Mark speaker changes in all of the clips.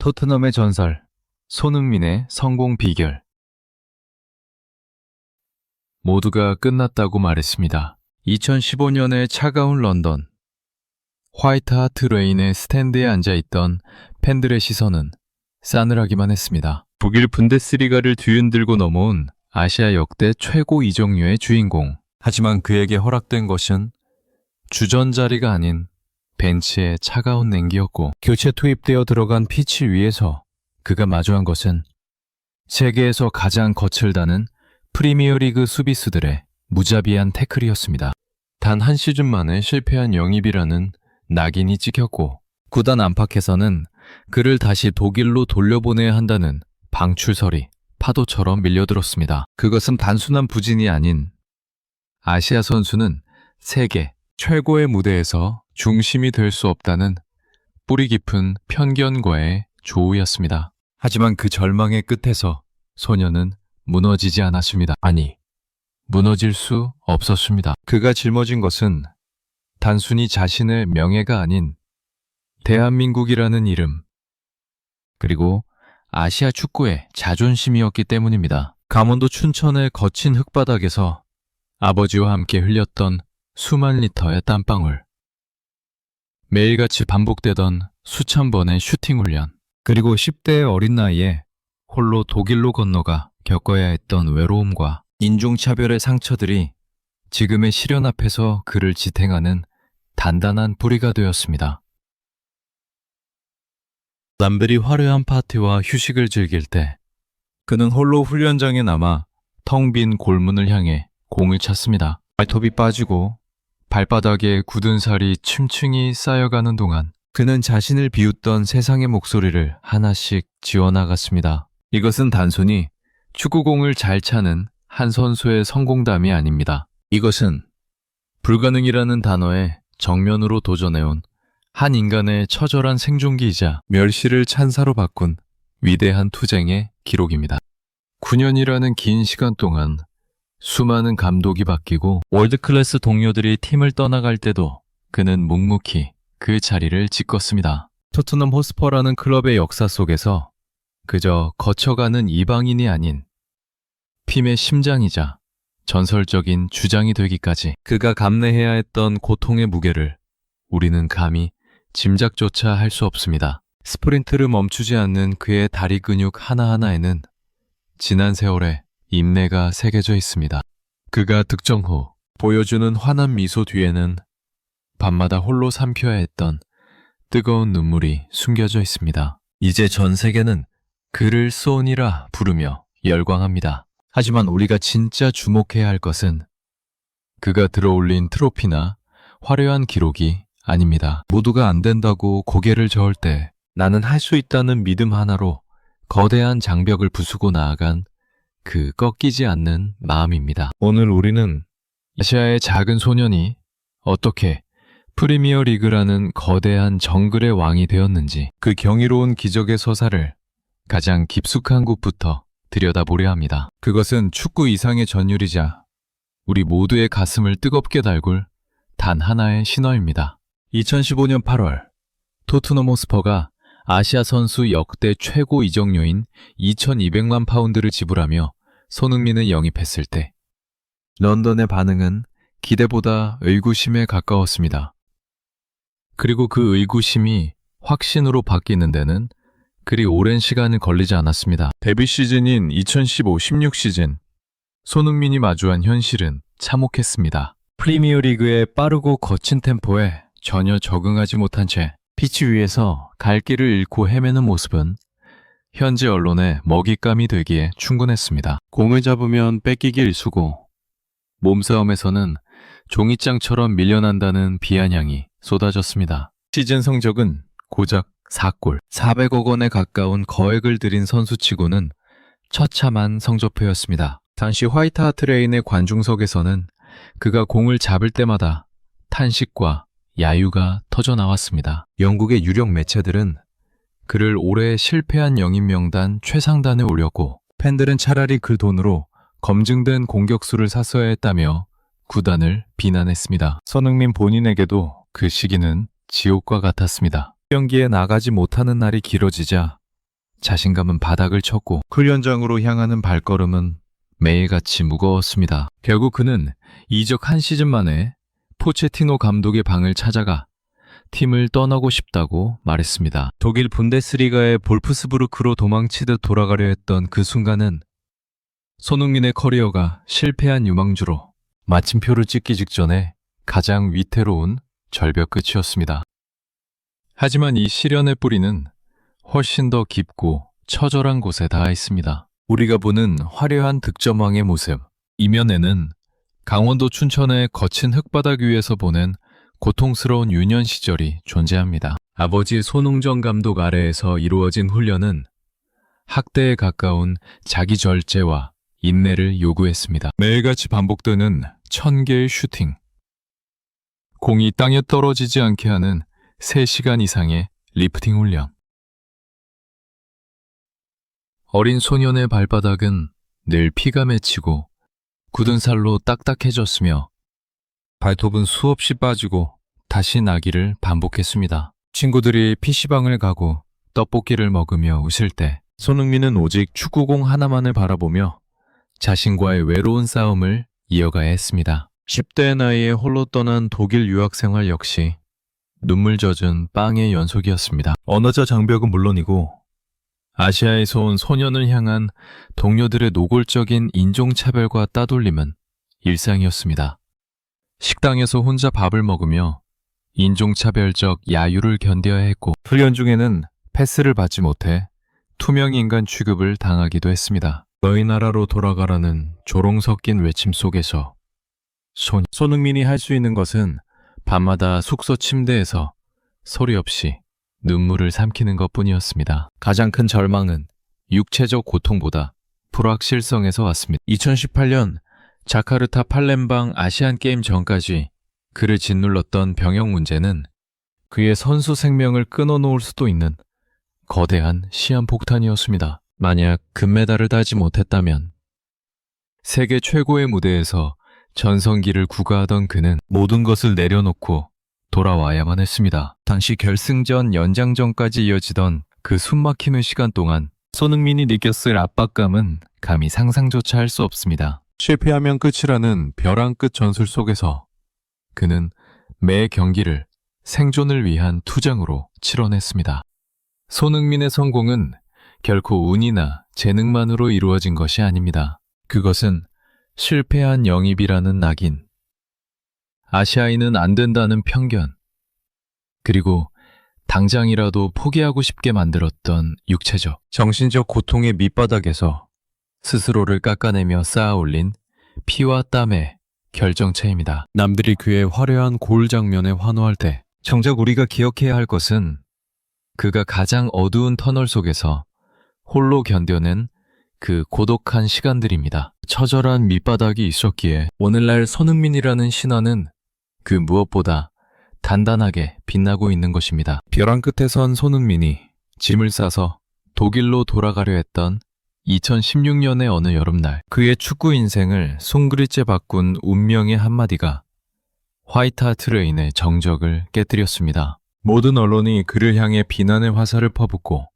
Speaker 1: 토트넘의 전설, 손흥민의 성공 비결. 모두가 끝났다고 말했습니다. 2015년의 차가운 런던. 화이트 하트 레인의 스탠드에 앉아있던 팬들의 시선은 싸늘하기만 했습니다. 독일 분데스리가를 뒤흔들고 넘어온 아시아 역대 최고 이적료의 주인공. 하지만 그에게 허락된 것은 주전 자리가 아닌 벤치의 차가운 냉기였고, 교체 투입되어 들어간 피치 위에서 그가 마주한 것은 세계에서 가장 거칠다는 프리미어리그 수비수들의 무자비한 태클이었습니다. 단 한 시즌 만에 실패한 영입이라는 낙인이 찍혔고, 구단 안팎에서는 그를 다시 독일로 돌려보내야 한다는 방출설이 파도처럼 밀려들었습니다. 그것은 단순한 부진이 아닌, 아시아 선수는 세계 최고의 무대에서 중심이 될 수 없다는 뿌리 깊은 편견과의 조우였습니다. 하지만 그 절망의 끝에서 소녀는 무너지지 않았습니다. 아니, 무너질 수 없었습니다. 그가 짊어진 것은 단순히 자신의 명예가 아닌 대한민국이라는 이름, 그리고 아시아 축구의 자존심이었기 때문입니다. 강원도 춘천의 거친 흙바닥에서 아버지와 함께 흘렸던 수만 리터의 땀방울, 매일같이 반복되던 수천 번의 슈팅 훈련, 그리고 10대의 어린 나이에 홀로 독일로 건너가 겪어야 했던 외로움과 인종차별의 상처들이 지금의 시련 앞에서 그를 지탱하는 단단한 뿌리가 되었습니다. 남들이 화려한 파티와 휴식을 즐길 때 그는 홀로 훈련장에 남아 텅 빈 골문을 향해 공을 찼습니다. 발톱이 빠지고 발바닥에 굳은 살이 층층이 쌓여가는 동안 그는 자신을 비웃던 세상의 목소리를 하나씩 지워나갔습니다. 이것은 단순히 축구공을 잘 차는 한 선수의 성공담이 아닙니다. 이것은 불가능이라는 단어에 정면으로 도전해온 한 인간의 처절한 생존기이자 멸시를 찬사로 바꾼 위대한 투쟁의 기록입니다. 9년이라는 긴 시간 동안 수많은 감독이 바뀌고 월드클래스 동료들이 팀을 떠나갈 때도 그는 묵묵히 그 자리를 지켰습니다. 토트넘 호스퍼라는 클럽의 역사 속에서 그저 거쳐가는 이방인이 아닌 팀의 심장이자 전설적인 주장이 되기까지 그가 감내해야 했던 고통의 무게를 우리는 감히 짐작조차 할 수 없습니다. 스프린트를 멈추지 않는 그의 다리 근육 하나하나에는 지난 세월의 인내가 새겨져 있습니다. 그가 득점 후 보여주는 환한 미소 뒤에는 밤마다 홀로 삼켜야 했던 뜨거운 눈물이 숨겨져 있습니다. 이제 전 세계는 그를 소니라 부르며 열광합니다. 하지만 우리가 진짜 주목해야 할 것은 그가 들어올린 트로피나 화려한 기록이 아닙니다. 모두가 안 된다고 고개를 저을 때 나는 할 수 있다는 믿음 하나로 거대한 장벽을 부수고 나아간 그 꺾이지 않는 마음입니다. 오늘 우리는 아시아의 작은 소년이 어떻게 프리미어 리그라는 거대한 정글의 왕이 되었는지, 그 경이로운 기적의 서사를 가장 깊숙한 곳부터 들여다보려 합니다. 그것은 축구 이상의 전율이자 우리 모두의 가슴을 뜨겁게 달굴 단 하나의 신화입니다. 2015년 8월 토트넘 호스퍼가 아시아 선수 역대 최고 이적료인 2,200만 파운드를 지불하며 손흥민을 영입했을 때 런던의 반응은 기대보다 의구심에 가까웠습니다. 그리고 그 의구심이 확신으로 바뀌는 데는 그리 오랜 시간이 걸리지 않았습니다. 데뷔 시즌인 2015-16 시즌, 손흥민이 마주한 현실은 참혹했습니다. 프리미어리그의 빠르고 거친 템포에 전혀 적응하지 못한 채 피치 위에서 갈 길을 잃고 헤매는 모습은 현지 언론의 먹잇감이 되기에 충분했습니다. 공을 잡으면 뺏기기 일쑤고 몸싸움에서는 종이장처럼 밀려난다는 비아냥이 쏟아졌습니다. 시즌 성적은 고작 4골, 400억 원에 가까운 거액을 들인 선수치고는 처참한 성적표였습니다. 당시 화이트 하트 레인의 관중석에서는 그가 공을 잡을 때마다 탄식과 야유가 터져나왔습니다. 영국의 유력 매체들은 그를 올해 실패한 영입 명단 최상단에 올렸고, 팬들은 차라리 그 돈으로 검증된 공격수를 샀어야 했다며 구단을 비난했습니다. 손흥민 본인에게도 그 시기는 지옥과 같았습니다. 경기에 나가지 못하는 날이 길어지자 자신감은 바닥을 쳤고 훈련장으로 향하는 발걸음은 매일같이 무거웠습니다. 결국 그는 이적 한 시즌 만에 포체티노 감독의 방을 찾아가 팀을 떠나고 싶다고 말했습니다. 독일 분데스리가의 볼프스부르크로 도망치듯 돌아가려 했던 그 순간은 손흥민의 커리어가 실패한 유망주로 마침표를 찍기 직전에 가장 위태로운 절벽 끝이었습니다. 하지만 이 시련의 뿌리는 훨씬 더 깊고 처절한 곳에 닿아 있습니다. 우리가 보는 화려한 득점왕의 모습, 이면에는 강원도 춘천의 거친 흙바닥 위에서 보낸 고통스러운 유년 시절이 존재합니다. 아버지 손흥정 감독 아래에서 이루어진 훈련은 학대에 가까운 자기 절제와 인내를 요구했습니다. 매일같이 반복되는 1000개의 슈팅, 공이 땅에 떨어지지 않게 하는 3시간 이상의 리프팅 훈련. 어린 소년의 발바닥은 늘 피가 맺히고 굳은 살로 딱딱해졌으며 발톱은 수없이 빠지고 다시 나기를 반복했습니다. 친구들이 PC방을 가고 떡볶이를 먹으며 웃을 때 손흥민은 오직 축구공 하나만을 바라보며 자신과의 외로운 싸움을 이어가야 했습니다. 10대의 나이에 홀로 떠난 독일 유학생활 역시 눈물 젖은 빵의 연속이었습니다. 언어적 장벽은 물론이고 아시아에서 온 소년을 향한 동료들의 노골적인 인종차별과 따돌림은 일상이었습니다. 식당에서 혼자 밥을 먹으며 인종차별적 야유를 견뎌야 했고 훈련 중에는 패스를 받지 못해 투명인간 취급을 당하기도 했습니다. 너희 나라로 돌아가라는 조롱 섞인 외침 속에서 손흥민이 할 수 있는 것은 밤마다 숙소 침대에서 소리 없이 눈물을 삼키는 것뿐이었습니다. 가장 큰 절망은 육체적 고통보다 불확실성에서 왔습니다. 2018년 자카르타 팔렘방 아시안게임 전까지 그를 짓눌렀던 병역 문제는 그의 선수 생명을 끊어놓을 수도 있는 거대한 시한폭탄이었습니다. 만약 금메달을 따지 못했다면 세계 최고의 무대에서 전성기를 구가하던 그는 모든 것을 내려놓고 돌아와야만 했습니다. 당시 결승전 연장전까지 이어지던 그 숨막히는 시간 동안 손흥민이 느꼈을 압박감은 감히 상상조차 할 수 없습니다. 실패하면 끝이라는 벼랑 끝 전술 속에서 그는 매 경기를 생존을 위한 투쟁으로 치러냈습니다. 손흥민의 성공은 결코 운이나 재능만으로 이루어진 것이 아닙니다. 그것은 실패한 영입이라는 낙인, 아시아인은 안 된다는 편견, 그리고 당장이라도 포기하고 싶게 만들었던 육체적, 정신적 고통의 밑바닥에서 스스로를 깎아내며 쌓아올린 피와 땀의 결정체입니다. 남들이 그의 화려한 골 장면에 환호할 때 정작 우리가 기억해야 할 것은 그가 가장 어두운 터널 속에서 홀로 견뎌낸 그 고독한 시간들입니다. 처절한 밑바닥이 있었기에 오늘날 손흥민이라는 신화는 그 무엇보다 단단하게 빛나고 있는 것입니다. 벼랑 끝에 선 손흥민이 짐을 싸서 독일로 돌아가려 했던 2016년의 어느 여름날, 그의 축구 인생을 송그리째 바꾼 운명의 한마디가 화이트하트로 인해 정적을 깨뜨렸습니다. 모든 언론이 그를 향해 비난의 화살을 퍼붓고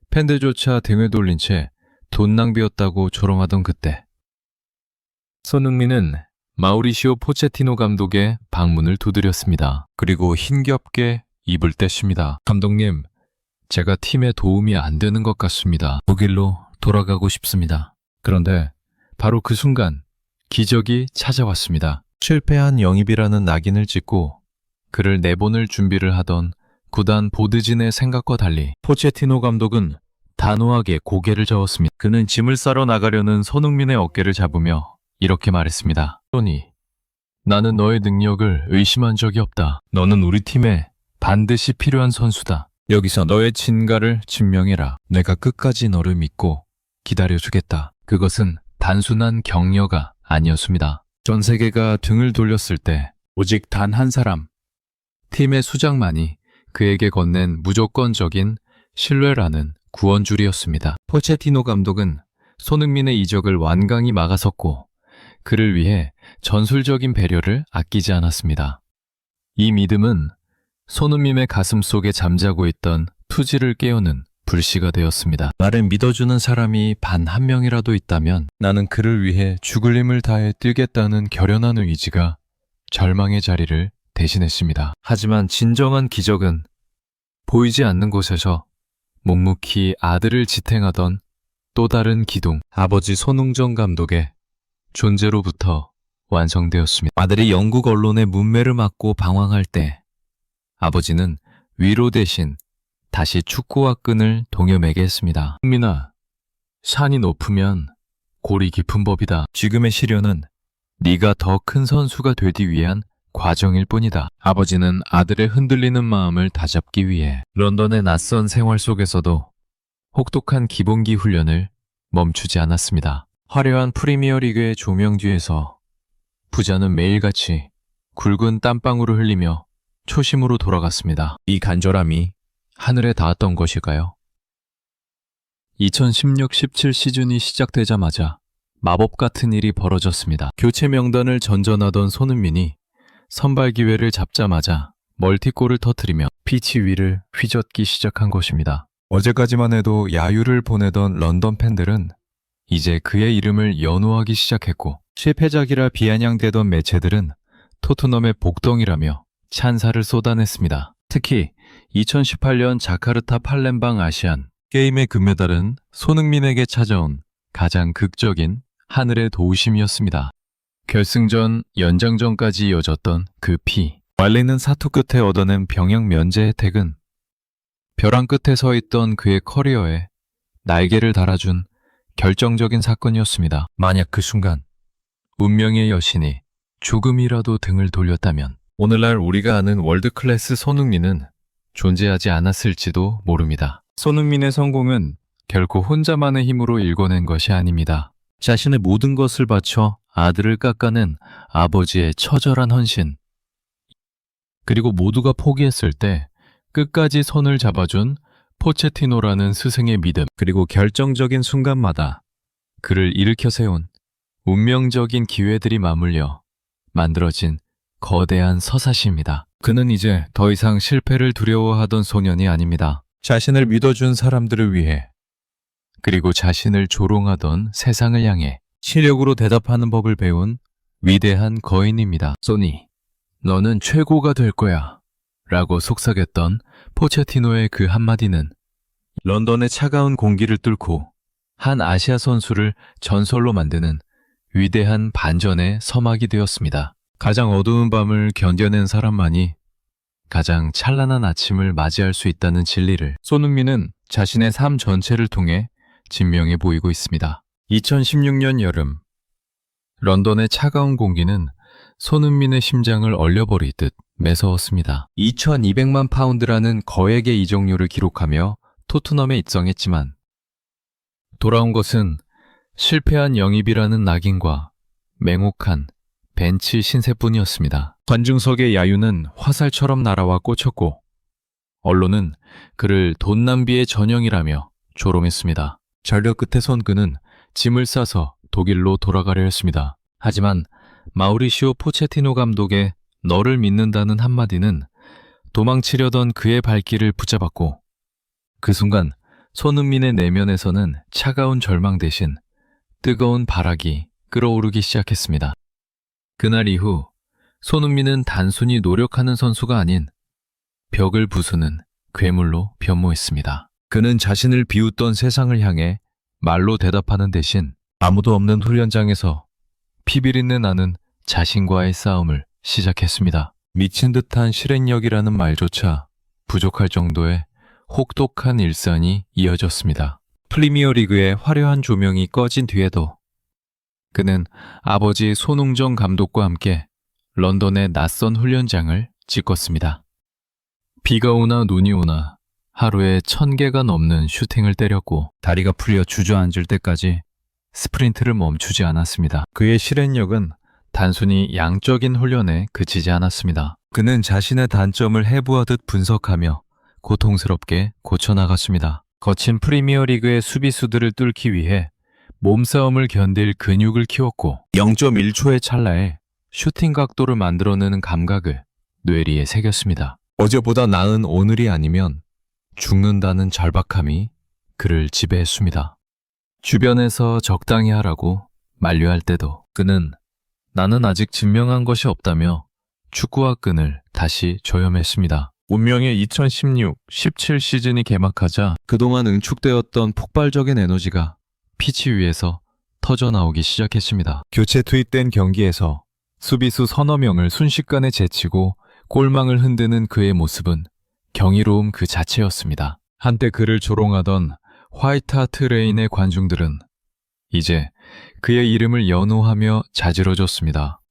Speaker 1: 팬들조차 등을 돌린 채 돈 낭비였다고 조롱하던 그때, 손흥민은 마우리시오 포체티노 감독의 방문을 두드렸습니다. 그리고 힘겹게 입을 뗐습니다. 감독님, 제가 팀에 도움이 안 되는 것 같습니다. 독일로 돌아가고 싶습니다. 그런데 바로 그 순간 기적이 찾아왔습니다. 실패한 영입이라는 낙인을 찍고 그를 내보낼 준비를 하던 구단 보드진의 생각과 달리 포체티노 감독은 단호하게 고개를 저었습니다. 그는 짐을 싸러 나가려는 손흥민의 어깨를 잡으며 이렇게 말했습니다. 소니, 나는 너의 능력을 의심한 적이 없다. 너는 우리 팀에 반드시 필요한 선수다. 여기서 너의 진가를 증명해라. 내가 끝까지 너를 믿고 기다려주겠다. 그것은 단순한 격려가 아니었습니다. 전 세계가 등을 돌렸을 때 오직 단 한 사람, 팀의 수장만이 그에게 건넨 무조건적인 신뢰라는 구원줄이었습니다. 포체티노 감독은 손흥민의 이적을 완강히 막아섰고 그를 위해 전술적인 배려를 아끼지 않았습니다. 이 믿음은 손흥민의 가슴 속에 잠자고 있던 투지를 깨우는 불씨가 되었습니다. 나를 믿어주는 사람이 단 한 명이라도 있다면 나는 그를 위해 죽을 힘을 다해 뛰겠다는 결연한 의지가 절망의 자리를 대신했습니다. 하지만 진정한 기적은 보이지 않는 곳에서 묵묵히 아들을 지탱하던 또 다른 기둥, 아버지 손웅정 감독의 존재로부터 완성되었습니다. 아들이 영국 언론의 문매를 맞고 방황할 때 아버지는 위로 대신 다시 축구와 끈을 동여매게 했습니다. 흥민아, 산이 높으면 골이 깊은 법이다. 지금의 시련은 네가 더 큰 선수가 되기 위한 과정일 뿐이다. 아버지는 아들의 흔들리는 마음을 다잡기 위해 런던의 낯선 생활 속에서도 혹독한 기본기 훈련을 멈추지 않았습니다. 화려한 프리미어리그의 조명 뒤에서 부자는 매일같이 굵은 땀방울을 흘리며 초심으로 돌아갔습니다. 이 간절함이 하늘에 닿았던 것일까요? 2016-17 시즌이 시작되자마자 마법 같은 일이 벌어졌습니다. 교체 명단을 전전하던 손흥민이 선발 기회를 잡자마자 멀티골을 터뜨리며 피치 위를 휘젓기 시작한 것입니다. 어제까지만 해도 야유를 보내던 런던 팬들은 이제 그의 이름을 연호하기 시작했고 실패작이라 비아냥대던 매체들은 토트넘의 복덩이라며 찬사를 쏟아냈습니다. 특히 2018년 자카르타 팔렘방 아시안 게임의 금메달은 손흥민에게 찾아온 가장 극적인 하늘의 도우심이었습니다. 결승전, 연장전까지 이어졌던 그 피, 말리는 사투 끝에 얻어낸 병역 면제 혜택은 벼랑 끝에 서 있던 그의 커리어에 날개를 달아준 결정적인 사건이었습니다. 만약 그 순간 운명의 여신이 조금이라도 등을 돌렸다면 오늘날 우리가 아는 월드클래스 손흥민은 존재하지 않았을지도 모릅니다. 손흥민의 성공은 결코 혼자만의 힘으로 일궈낸 것이 아닙니다. 자신의 모든 것을 바쳐 아들을 깎아낸 아버지의 처절한 헌신, 그리고 모두가 포기했을 때 끝까지 손을 잡아준 포체티노라는 스승의 믿음, 그리고 결정적인 순간마다 그를 일으켜 세운 운명적인 기회들이 맞물려 만들어진 거대한 서사시입니다. 그는 이제 더 이상 실패를 두려워하던 소년이 아닙니다. 자신을 믿어준 사람들을 위해, 그리고 자신을 조롱하던 세상을 향해 실력으로 대답하는 법을 배운 위대한 거인입니다. 소니, 너는 최고가 될 거야 라고 속삭였던 포체티노의 그 한마디는 런던의 차가운 공기를 뚫고 한 아시아 선수를 전설로 만드는 위대한 반전의 서막이 되었습니다. 가장 어두운 밤을 견뎌낸 사람만이 가장 찬란한 아침을 맞이할 수 있다는 진리를 손흥민은 자신의 삶 전체를 통해 증명해 보이고 있습니다. 2016년 여름, 런던의 차가운 공기는 손흥민의 심장을 얼려버리듯 매서웠습니다. 2200만 파운드라는 거액의 이적료를 기록하며 토트넘에 입성했지만 돌아온 것은 실패한 영입이라는 낙인과 맹혹한 벤치 신세뿐이었습니다. 관중석의 야유는 화살처럼 날아와 꽂혔고 언론은 그를 돈 낭비의 전형이라며 조롱했습니다. 전력 끝에 선 그는 짐을 싸서 독일로 돌아가려 했습니다. 하지만 마우리시오 포체티노 감독의 너를 믿는다는 한마디는 도망치려던 그의 발길을 붙잡았고 그 순간 손흥민의 내면에서는 차가운 절망 대신 뜨거운 발악이 끓어오르기 시작했습니다. 그날 이후 손흥민은 단순히 노력하는 선수가 아닌 벽을 부수는 괴물로 변모했습니다. 그는 자신을 비웃던 세상을 향해 말로 대답하는 대신 아무도 없는 훈련장에서 피비린내 나는 자신과의 싸움을 시작했습니다. 미친 듯한 실행력이라는 말조차 부족할 정도의 혹독한 일상이 이어졌습니다. 프리미어리그의 화려한 조명이 꺼진 뒤에도 그는 아버지 손웅정 감독과 함께 런던의 낯선 훈련장을 짓궜습니다. 비가 오나 눈이 오나 하루에 1000개가 넘는 슈팅을 때렸고 다리가 풀려 주저앉을 때까지 스프린트를 멈추지 않았습니다. 그의 실행력은 단순히 양적인 훈련에 그치지 않았습니다. 그는 자신의 단점을 해부하듯 분석하며 고통스럽게 고쳐나갔습니다. 거친 프리미어리그의 수비수들을 뚫기 위해 몸싸움을 견딜 근육을 키웠고 0.1초의 찰나에 슈팅 각도를 만들어내는 감각을 뇌리에 새겼습니다. 어제보다 나은 오늘이 아니면 죽는다는 절박함이 그를 지배했습니다. 주변에서 적당히 하라고 만류할 때도 그는 나는 아직 증명한 것이 없다며 축구와 끈을 다시 조염했습니다. 운명의 2016-17 시즌이 개막하자 그동안 응축되었던 폭발적인 에너지가 피치 위에서 터져나오기 시작했습니다. 교체 투입된 경기에서 수비수 서너 명을 순식간에 제치고 골망을 흔드는 그의 모습은 경이로움 그 자체였습니다. 한때 그를 조롱하던 화이트 하트 레인의 관중들은 이제 그의 이름을 연호하며 자지러졌습니다.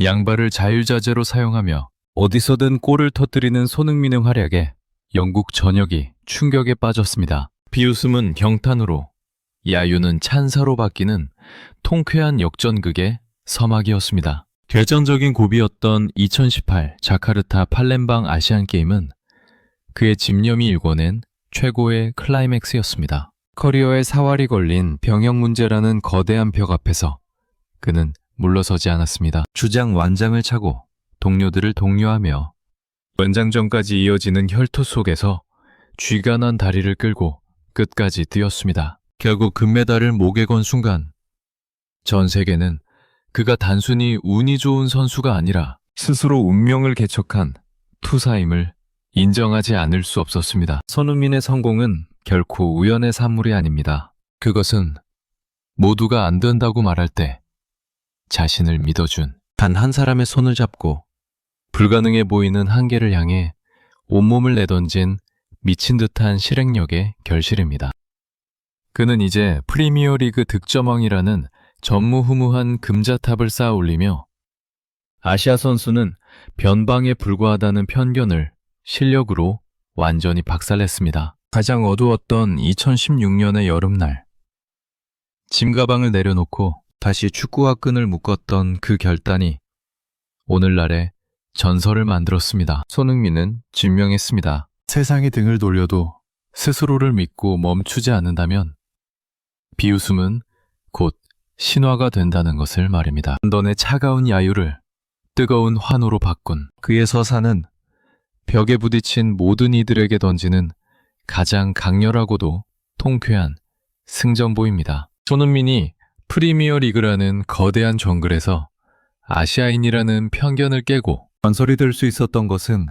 Speaker 1: 양발을 자유자재로 사용하며 어디서든 골을 터뜨리는 손흥민의 활약에 영국 전역이 충격에 빠졌습니다. 비웃음은 경탄으로, 야유는 찬사로 바뀌는 통쾌한 역전극의 서막이었습니다. 결정적인 고비였던 2018 자카르타 팔렘방 아시안게임은 그의 집념이 일궈낸 최고의 클라이맥스였습니다. 커리어에 사활이 걸린 병역 문제라는 거대한 벽 앞에서 그는 물러서지 않았습니다. 주장 완장을 차고 동료들을 독려하며 연장전까지 이어지는 혈투 속에서 쥐가 난 다리를 끌고 끝까지 뛰었습니다. 결국 금메달을 목에 건 순간 전 세계는 그가 단순히 운이 좋은 선수가 아니라 스스로 운명을 개척한 투사임을 인정하지 않을 수 없었습니다. 손흥민의 성공은 결코 우연의 산물이 아닙니다. 그것은 모두가 안 된다고 말할 때 자신을 믿어준 단 한 사람의 손을 잡고 불가능해 보이는 한계를 향해 온몸을 내던진 미친 듯한 실행력의 결실입니다. 그는 이제 프리미어리그 득점왕이라는 전무후무한 금자탑을 쌓아 올리며 아시아 선수는 변방에 불과하다는 편견을 실력으로 완전히 박살냈습니다. 가장 어두웠던 2016년의 여름날, 짐가방을 내려놓고 다시 축구와 끈을 묶었던 그 결단이 오늘날의 전설을 만들었습니다. 손흥민은 증명했습니다. 세상이 등을 돌려도 스스로를 믿고 멈추지 않는다면 비웃음은 곧 신화가 된다는 것을 말입니다. 런던의 차가운 야유를 뜨거운 환호로 바꾼 그의 서사는 벽에 부딪힌 모든 이들에게 던지는 가장 강렬하고도 통쾌한 승전보입니다. 손흥민이 프리미어리그라는 거대한 정글에서 아시아인이라는 편견을 깨고 전설이 될 수 있었던 것은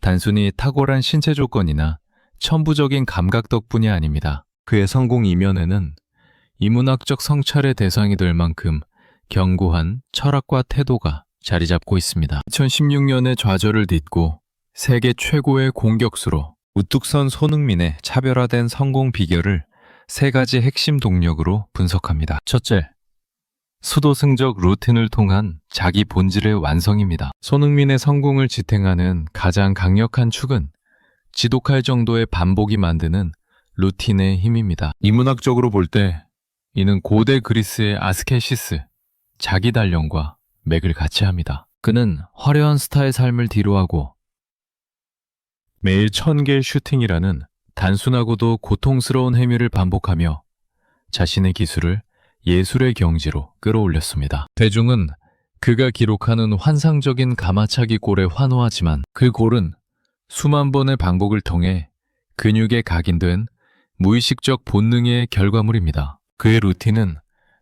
Speaker 1: 단순히 탁월한 신체 조건이나 천부적인 감각 덕분이 아닙니다. 그의 성공 이면에는 이문학적 성찰의 대상이 될 만큼 견고한 철학과 태도가 자리 잡고 있습니다. 2016년의 좌절을 딛고 세계 최고의 공격수로 우뚝 선 손흥민의 차별화된 성공 비결을 세 가지 핵심 동력으로 분석합니다. 첫째, 수도승적 루틴을 통한 자기 본질의 완성입니다. 손흥민의 성공을 지탱하는 가장 강력한 축은 지독할 정도의 반복이 만드는 루틴의 힘입니다. 인문학적으로 볼 때 이는 고대 그리스의 아스케시스, 자기 단련과 맥을 같이 합니다. 그는 화려한 스타의 삶을 뒤로하고 매일 1000개의 슈팅이라는 단순하고도 고통스러운 행위를 반복하며 자신의 기술을 예술의 경지로 끌어올렸습니다. 대중은 그가 기록하는 환상적인 가마차기 골에 환호하지만 그 골은 수만 번의 반복을 통해 근육에 각인된 무의식적 본능의 결과물입니다. 그의 루틴은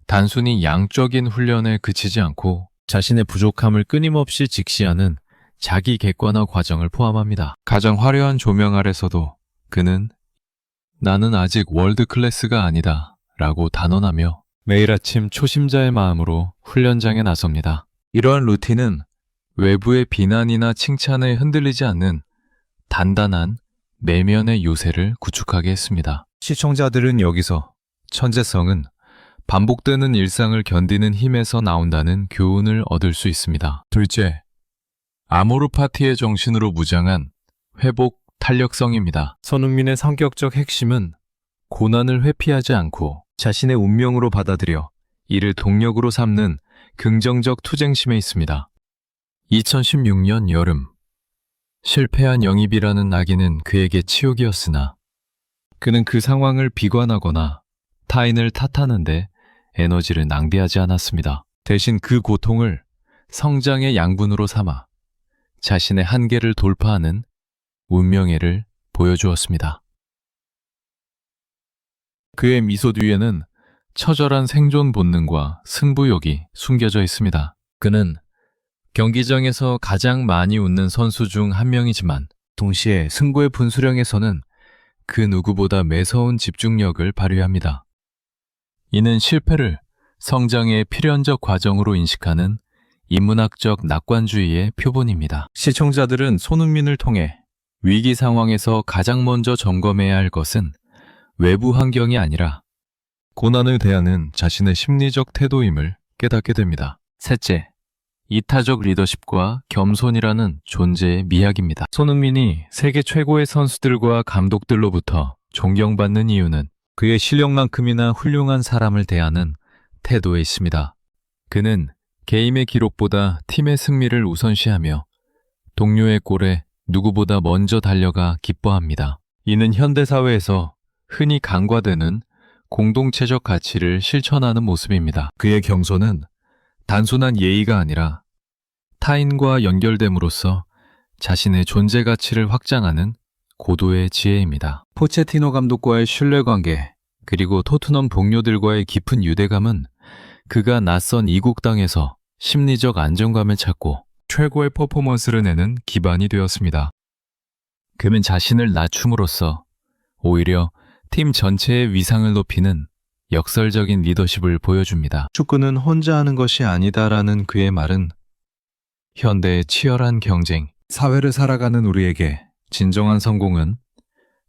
Speaker 1: 단순히 양적인 훈련에 그치지 않고 자신의 부족함을 끊임없이 직시하는 자기 객관화 과정을 포함합니다. 가장 화려한 조명 아래서도 그는 나는 아직 월드 클래스가 아니다 라고 단언하며 매일 아침 초심자의 마음으로 훈련장에 나섭니다. 이러한 루틴은 외부의 비난이나 칭찬에 흔들리지 않는 단단한 내면의 요새를 구축하게 했습니다. 시청자들은 여기서 천재성은 반복되는 일상을 견디는 힘에서 나온다는 교훈을 얻을 수 있습니다. 둘째, 아모르 파티의 정신으로 무장한 회복 탄력성입니다. 손흥민의 성격적 핵심은 고난을 회피하지 않고 자신의 운명으로 받아들여 이를 동력으로 삼는 긍정적 투쟁심에 있습니다. 2016년 여름, 실패한 영입이라는 낙인은 그에게 치욕이었으나 그는 그 상황을 비관하거나 타인을 탓하는데 에너지를 낭비하지 않았습니다. 대신 그 고통을 성장의 양분으로 삼아 자신의 한계를 돌파하는 운명애를 보여주었습니다. 그의 미소 뒤에는 처절한 생존 본능과 승부욕이 숨겨져 있습니다. 그는 경기장에서 가장 많이 웃는 선수 중 한 명이지만 동시에 승부의 분수령에서는 그 누구보다 매서운 집중력을 발휘합니다. 이는 실패를 성장의 필연적 과정으로 인식하는 인문학적 낙관주의의 표본입니다. 시청자들은 손흥민을 통해 위기 상황에서 가장 먼저 점검해야 할 것은 외부 환경이 아니라 고난을 대하는 자신의 심리적 태도임을 깨닫게 됩니다. 셋째, 이타적 리더십과 겸손이라는 존재의 미학입니다. 손흥민이 세계 최고의 선수들과 감독들로부터 존경받는 이유는 그의 실력만큼이나 훌륭한 사람을 대하는 태도에 있습니다. 그는 개인의 기록보다 팀의 승리를 우선시하며 동료의 골에 누구보다 먼저 달려가 기뻐합니다. 이는 현대사회에서 흔히 간과되는 공동체적 가치를 실천하는 모습입니다. 그의 겸손은 단순한 예의가 아니라 타인과 연결됨으로써 자신의 존재 가치를 확장하는 고도의 지혜입니다. 포체티노 감독과의 신뢰관계, 그리고 토트넘 동료들과의 깊은 유대감은 그가 낯선 이국 땅에서 심리적 안정감을 찾고 최고의 퍼포먼스를 내는 기반이 되었습니다. 그는 자신을 낮춤으로써 오히려 팀 전체의 위상을 높이는 역설적인 리더십을 보여줍니다. 축구는 혼자 하는 것이 아니다라는 그의 말은 현대의 치열한 경쟁, 사회를 살아가는 우리에게 진정한 성공은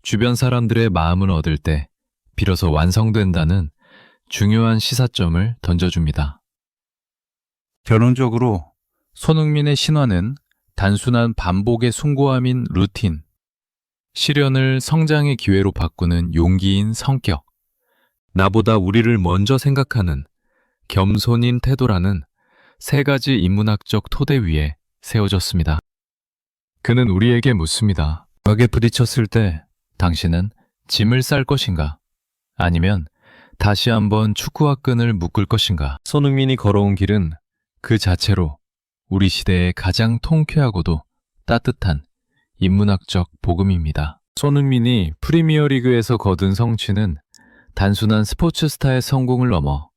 Speaker 1: 주변 사람들의 마음을 얻을 때 비로소 완성된다는 중요한 시사점을 던져줍니다. 결론적으로 손흥민의 신화는 단순한 반복의 숭고함인 루틴, 시련을 성장의 기회로 바꾸는 용기인 성격, 나보다 우리를 먼저 생각하는 겸손인 태도라는 세 가지 인문학적 토대 위에 세워졌습니다. 그는 우리에게 묻습니다. 벽에 부딪혔을 때 당신은 짐을 쌀 것인가? 아니면 다시 한번 축구화 끈을 묶을 것인가? 손흥민이 걸어온 길은 그 자체로 우리 시대의 가장 통쾌하고도 따뜻한 인문학적 복음입니다. 손흥민이 프리미어리그에서 거둔 성취는 단순한 스포츠 스타의 성공을 넘어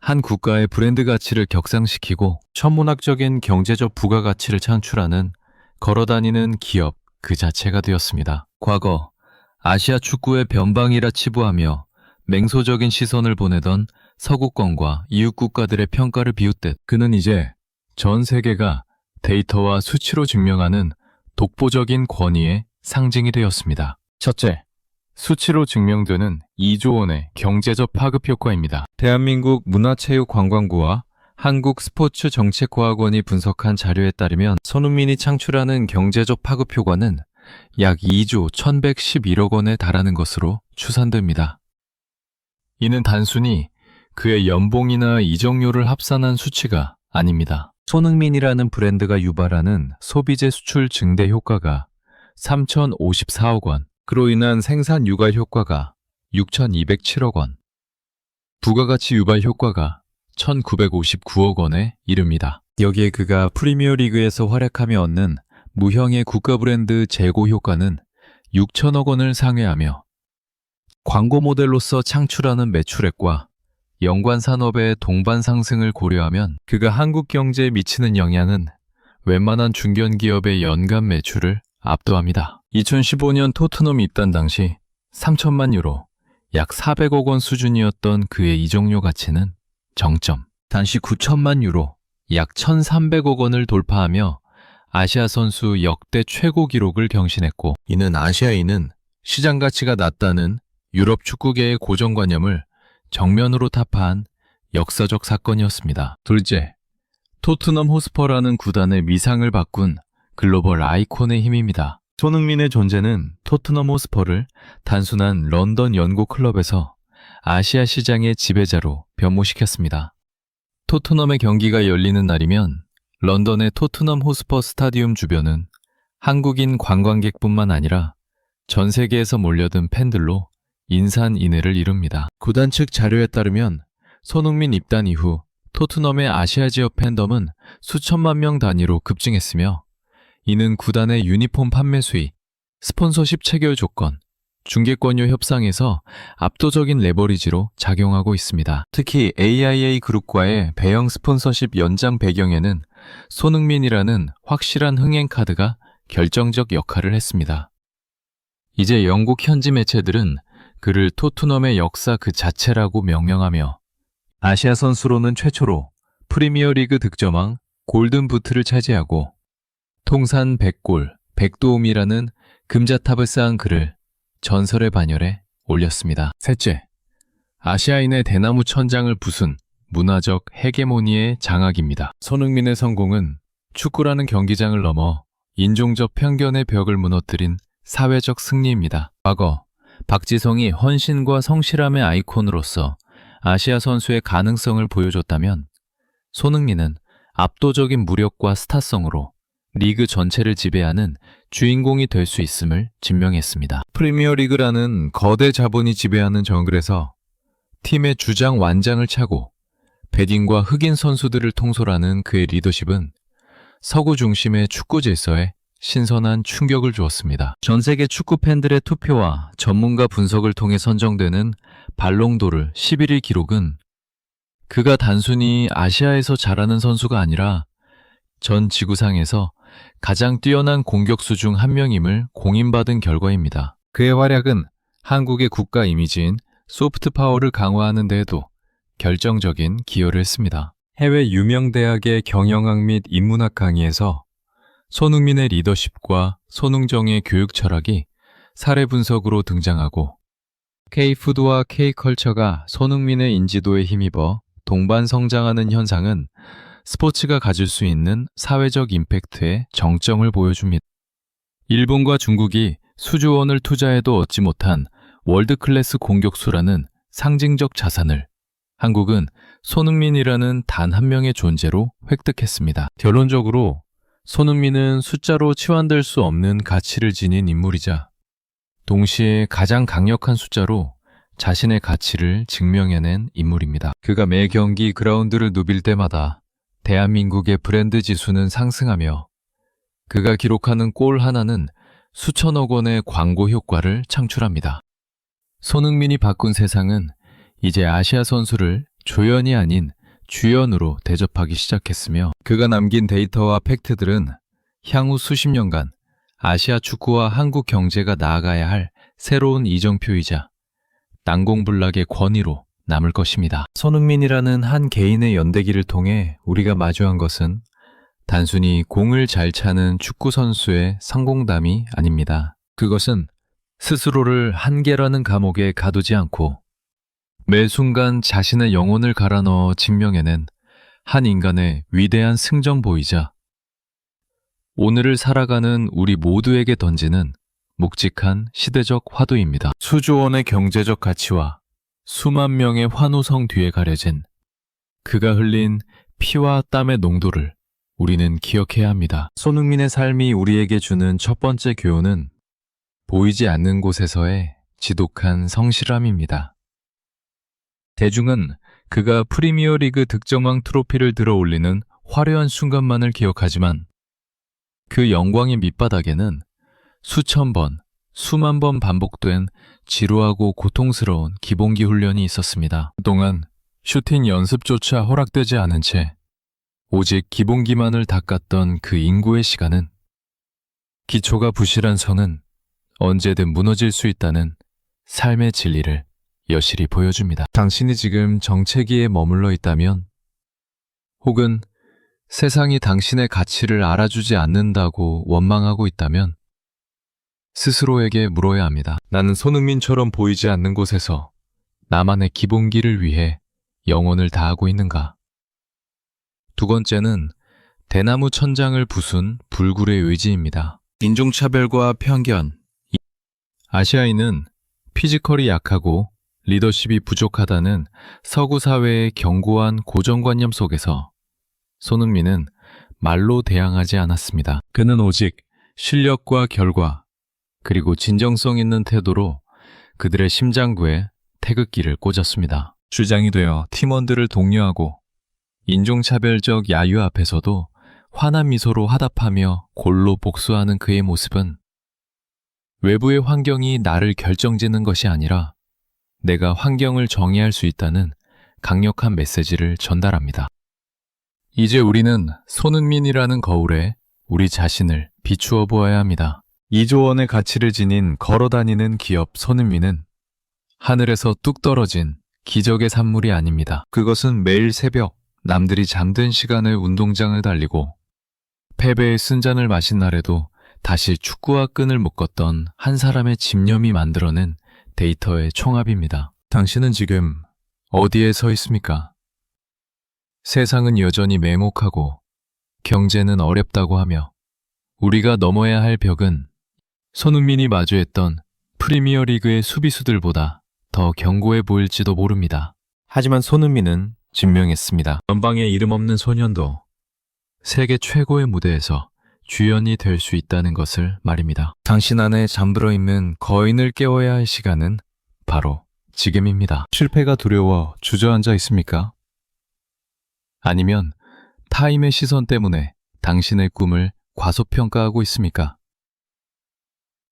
Speaker 1: 한 국가의 브랜드 가치를 격상시키고 천문학적인 경제적 부가가치를 창출하는 걸어다니는 기업 그 자체가 되었습니다. 과거 아시아 축구의 변방이라 치부하며 맹소적인 시선을 보내던 서구권과 이웃 국가들의 평가를 비웃듯 그는 이제 전 세계가 데이터와 수치로 증명하는 독보적인 권위의 상징이 되었습니다. 첫째, 수치로 증명되는 2조 원의 경제적 파급 효과입니다. 대한민국 문화체육관광부와 한국스포츠정책과학원이 분석한 자료에 따르면 손흥민이 창출하는 경제적 파급 효과는 약 2조 1111억 원에 달하는 것으로 추산됩니다. 이는 단순히 그의 연봉이나 이적료를 합산한 수치가 아닙니다. 손흥민이라는 브랜드가 유발하는 소비재 수출 증대 효과가 3,054억 원, 그로 인한 생산 유발 효과가 6,207억 원, 부가가치 유발 효과가 1,959억 원에 이릅니다. 여기에 그가 프리미어리그에서 활약하며 얻는 무형의 국가 브랜드 재고 효과는 6천억 원을 상회하며 광고 모델로서 창출하는 매출액과 연관 산업의 동반 상승을 고려하면 그가 한국 경제에 미치는 영향은 웬만한 중견기업의 연간 매출을 압도합니다. 2015년 토트넘 입단 당시 3천만 유로, 약 400억 원 수준이었던 그의 이적료 가치는 정점, 단시 9천만 유로, 약 1,300억 원을 돌파하며 아시아 선수 역대 최고 기록을 경신했고, 이는 아시아인은 시장 가치가 낮다는 유럽 축구계의 고정관념을 정면으로 타파한 역사적 사건이었습니다. 둘째, 토트넘 호스퍼라는 구단의 미상을 바꾼 글로벌 아이콘의 힘입니다. 손흥민의 존재는 토트넘 호스퍼를 단순한 런던 연고 클럽에서 아시아 시장의 지배자로 변모시켰습니다. 토트넘의 경기가 열리는 날이면 런던의 토트넘 호스퍼 스타디움 주변은 한국인 관광객뿐만 아니라 전 세계에서 몰려든 팬들로 인산인해를 이룹니다. 구단 측 자료에 따르면 손흥민 입단 이후 토트넘의 아시아 지역 팬덤은 수천만 명 단위로 급증했으며 이는 구단의 유니폼 판매 수익, 스폰서십 체결 조건, 중개권료 협상에서 압도적인 레버리지로 작용하고 있습니다. 특히 AIA 그룹과의 배영 스폰서십 연장 배경에는 손흥민이라는 확실한 흥행 카드가 결정적 역할을 했습니다. 이제 영국 현지 매체들은 그를 토트넘의 역사 그 자체라고 명명하며 아시아 선수로는 최초로 프리미어리그 득점왕 골든부트를 차지하고 통산 100골, 100도움이라는 금자탑을 쌓은 그를 전설의 반열에 올렸습니다. 셋째, 아시아인의 대나무 천장을 부순 문화적 헤게모니의 장악입니다. 손흥민의 성공은 축구라는 경기장을 넘어 인종적 편견의 벽을 무너뜨린 사회적 승리입니다. 과거 박지성이 헌신과 성실함의 아이콘으로서 아시아 선수의 가능성을 보여줬다면 손흥민은 압도적인 무력과 스타성으로 리그 전체를 지배하는 주인공이 될 수 있음을 증명했습니다. 프리미어리그라는 거대 자본이 지배하는 정글에서 팀의 주장 완장을 차고 베딘과 흑인 선수들을 통솔하는 그의 리더십은 서구 중심의 축구 질서에 신선한 충격을 주었습니다. 전 세계 축구 팬들의 투표와 전문가 분석을 통해 선정되는 발롱도르 11위 기록은 그가 단순히 아시아에서 잘하는 선수가 아니라 전 지구상에서 가장 뛰어난 공격수 중 한 명임을 공인받은 결과입니다. 그의 활약은 한국의 국가 이미지인 소프트 파워를 강화하는 데에도 결정적인 기여를 했습니다. 해외 유명 대학의 경영학 및 인문학 강의에서 손흥민의 리더십과 손흥정의 교육 철학이 사례 분석으로 등장하고 K푸드와 K컬처가 손흥민의 인지도에 힘입어 동반 성장하는 현상은 스포츠가 가질 수 있는 사회적 임팩트의 정점을 보여줍니다. 일본과 중국이 수조 원을 투자해도 얻지 못한 월드클래스 공격수라는 상징적 자산을 한국은 손흥민이라는 단 한 명의 존재로 획득했습니다. 결론적으로 손흥민은 숫자로 치환될 수 없는 가치를 지닌 인물이자 동시에 가장 강력한 숫자로 자신의 가치를 증명해낸 인물입니다. 그가 매 경기 그라운드를 누빌 때마다 대한민국의 브랜드 지수는 상승하며 그가 기록하는 골 하나는 수천억 원의 광고 효과를 창출합니다. 손흥민이 바꾼 세상은 이제 아시아 선수를 조연이 아닌 주연으로 대접하기 시작했으며 그가 남긴 데이터와 팩트들은 향후 수십 년간 아시아 축구와 한국 경제가 나아가야 할 새로운 이정표이자 난공불락의 권위로 남을 것입니다. 손흥민이라는 한 개인의 연대기를 통해 우리가 마주한 것은 단순히 공을 잘 차는 축구 선수의 성공담이 아닙니다. 그것은 스스로를 한계라는 감옥에 가두지 않고 매 순간 자신의 영혼을 갈아 넣어 증명해낸 한 인간의 위대한 승전보이자 오늘을 살아가는 우리 모두에게 던지는 묵직한 시대적 화두입니다. 수조 원의 경제적 가치와 수만 명의 환호성 뒤에 가려진 그가 흘린 피와 땀의 농도를 우리는 기억해야 합니다. 손흥민의 삶이 우리에게 주는 첫 번째 교훈은 보이지 않는 곳에서의 지독한 성실함입니다. 대중은 그가 프리미어리그 득점왕 트로피를 들어 올리는 화려한 순간만을 기억하지만 그 영광의 밑바닥에는 수천 번, 수만 번 반복된 지루하고 고통스러운 기본기 훈련이 있었습니다. 그동안 슈팅 연습조차 허락되지 않은 채 오직 기본기만을 닦았던 그 인구의 시간은 기초가 부실한 선은 언제든 무너질 수 있다는 삶의 진리를 여실히 보여줍니다. 당신이 지금 정체기에 머물러 있다면 혹은 세상이 당신의 가치를 알아주지 않는다고 원망하고 있다면 스스로에게 물어야 합니다. 나는 손흥민처럼 보이지 않는 곳에서 나만의 기본기를 위해 영혼을 다하고 있는가? 두 번째는 대나무 천장을 부순 불굴의 의지입니다. 인종차별과 편견. 아시아인은 피지컬이 약하고 리더십이 부족하다는 서구 사회의 견고한 고정관념 속에서 손흥민은 말로 대항하지 않았습니다. 그는 오직 실력과 결과 그리고 진정성 있는 태도로 그들의 심장부에 태극기를 꽂았습니다. 주장이 되어 팀원들을 독려하고 인종차별적 야유 앞에서도 환한 미소로 화답하며 골로 복수하는 그의 모습은 외부의 환경이 나를 결정짓는 것이 아니라 내가 환경을 정의할 수 있다는 강력한 메시지를 전달합니다. 이제 우리는 손흥민이라는 거울에 우리 자신을 비추어 보아야 합니다. 2조 원의 가치를 지닌 걸어다니는 기업 손흥민은 하늘에서 뚝 떨어진 기적의 산물이 아닙니다. 그것은 매일 새벽 남들이 잠든 시간에 운동장을 달리고 패배의 쓴잔을 마신 날에도 다시 축구와 끈을 묶었던 한 사람의 집념이 만들어낸 데이터의 총합입니다. 당신은 지금 어디에 서 있습니까? 세상은 여전히 매목하고 경제는 어렵다고 하며 우리가 넘어야 할 벽은 손흥민이 마주했던 프리미어리그의 수비수들보다 더 견고해 보일지도 모릅니다. 하지만 손흥민은 증명했습니다. 전방에 이름 없는 소년도 세계 최고의 무대에서 주연이 될 수 있다는 것을 말입니다. 당신 안에 잠들어 있는 거인을 깨워야 할 시간은 바로 지금입니다. 실패가 두려워 주저앉아 있습니까? 아니면 타인의 시선 때문에 당신의 꿈을 과소평가하고 있습니까?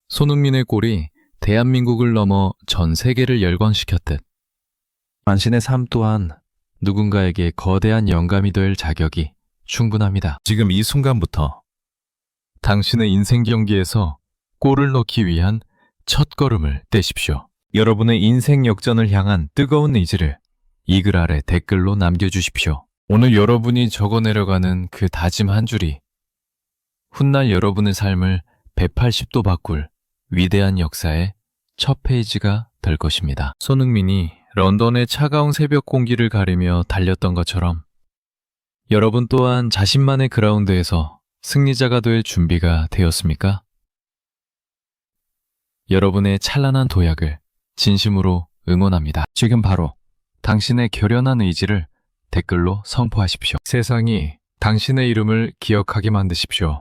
Speaker 1: 손흥민의 골이 대한민국을 넘어 전 세계를 열광시켰듯 당신의 삶 또한 누군가에게 거대한 영감이 될 자격이 충분합니다. 지금 이 순간부터 당신의 인생 경기에서 골을 넣기 위한 첫걸음을 떼십시오. 여러분의 인생 역전을 향한 뜨거운 의지를 이 글 아래 댓글로 남겨주십시오. 오늘 여러분이 적어내려가는 그 다짐 한 줄이 훗날 여러분의 삶을 180도 바꿀 위대한 역사의 첫 페이지가 될 것입니다. 손흥민이 런던의 차가운 새벽 공기를 가리며 달렸던 것처럼 여러분 또한 자신만의 그라운드에서 승리자가 될 준비가 되었습니까? 여러분의 찬란한 도약을 진심으로 응원합니다. 지금 바로 당신의 결연한 의지를 댓글로 선포하십시오. 세상이 당신의 이름을 기억하게 만드십시오.